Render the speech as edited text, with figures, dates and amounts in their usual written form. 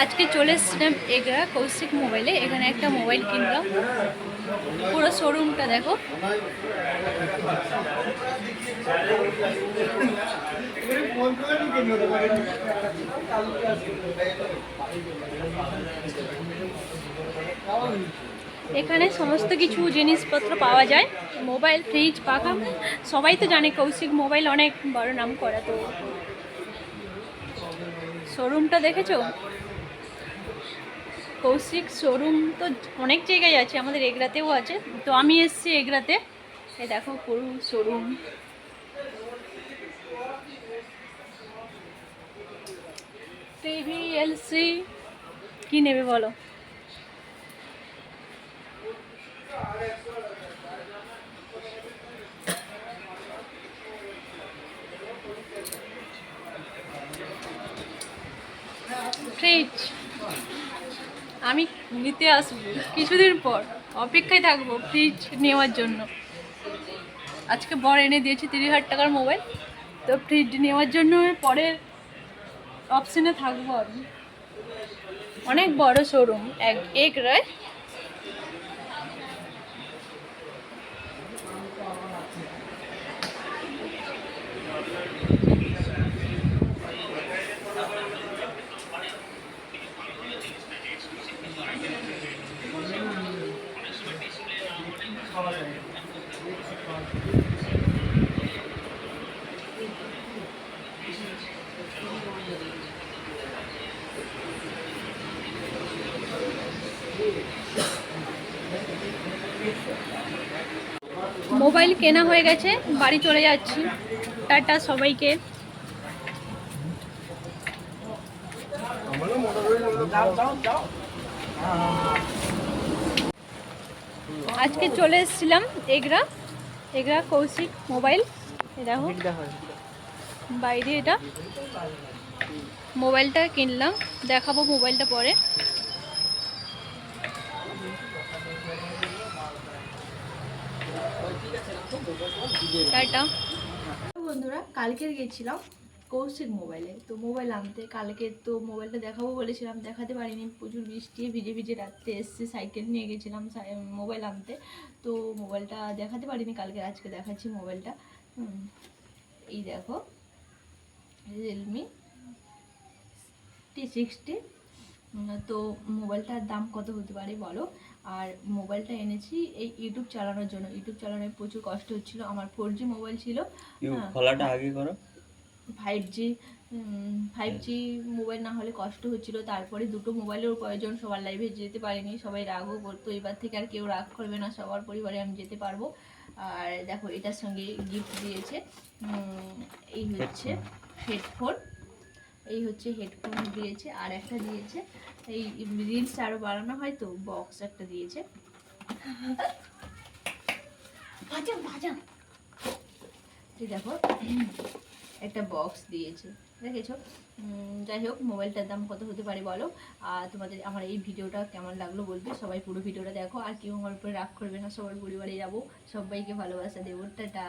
আজকে চলে এসেছিলাম এগরা কৌশিক মোবাইলে। এখানে একটা মোবাইল কিনলাম, পুরো শোরুমটা দেখো। এখানে সমস্ত কিছু জিনিসপত্র পাওয়া যায়, মোবাইল, ফ্রিজ, পাখা। সবাই তো জানে কৌশিক মোবাইল অনেক বড় নাম করা। তো শোরুমটা দেখেছো? কৌশিক শোরুম তো অনেক জায়গায় আছে, আমাদের এগরাতেও আছে। তো আমি এসেছি এগরাতে। এই দেখো পুরো শোরুম। টিভি, এলসি, কি নেবে বলো? ফ্রিজ আমি নিতে আসবো কিছুদিন পর, অপেক্ষায় থাকবো ফ্রিজ নেওয়ার জন্য। আজকে বর এনে দিয়েছি 30,000 টাকার মোবাইল। তো ফ্রিজ নেওয়ার জন্য পরের অপশানে থাকবো আমি। অনেক বড় শোরুম এগরায়। মোবাইল কেনা হয়ে গেছে, বাড়ি চলে যাচ্ছি। টাটা সবাইকে। আজকে চলে এসেছিলাম এগরা কৌশিক মোবাইল। দেখো বাইরে, এটা মোবাইলটা কিনলাম, দেখাবো মোবাইলটা পরে। টাটা বন্ধুরা, কালকে গেছিলাম কৌশিক মোবাইলে। তো মোবাইল আনতে, কালকে তো মোবাইলটা দেখাবো বলেছিলাম, দেখাতে পারিনি। প্রচুর বৃষ্টি, ভিজে ভিজে রাত্রে এসেছি, সাইকেল নিয়ে গেছিলাম মোবাইল আনতে। তো মোবাইলটা দেখাতে পারিনি কালকে। আজকে দেখাচ্ছি মোবাইলটা। এই দেখো, রিয়েলমি T60। তো মোবাইলটার দাম কত হতে পারে বলো? আর মোবাইলটা এনেছি এই ইউটিউব চালানোর জন্য। ইউটিউব চালানোর প্রচুর কষ্ট হচ্ছিল। আমার 4G মোবাইল ছিল, খোলাটা আগে করো। 5G মোবাইল না হলে কষ্ট হচ্ছিল। তারপরে দুটো মোবাইলের প্রয়োজন, সবার লাইভে যেতে পারিনি, সবাই রাগও করতো। এবার থেকে আর কেউ রাগ করবে না, সবার পরিবারে আমি যেতে পারবো। আর দেখো, এটার সঙ্গে গিফট দিয়েছে, এই হচ্ছে হেডফোন। এই হচ্ছে হেডফোন দিয়েছে, আর একটা দিয়েছে এই রিলস আরো বাড়ানো হয় তো, বক্স একটা দিয়েছে। দেখো একটা বক্স দিয়েছে, দেখেছো? যাই হোক, মোবাইলটার দাম কত হতে পারে বলো? আর তোমাদের আমার এই ভিডিওটা কেমন লাগলো বলবে। সবাই পুরো ভিডিওটা দেখো, আর কেউ আমার উপরে রাগ করবে না, সবার পরিবারে যাবো। সবাইকে ভালোবাসা দেবো। টাটা।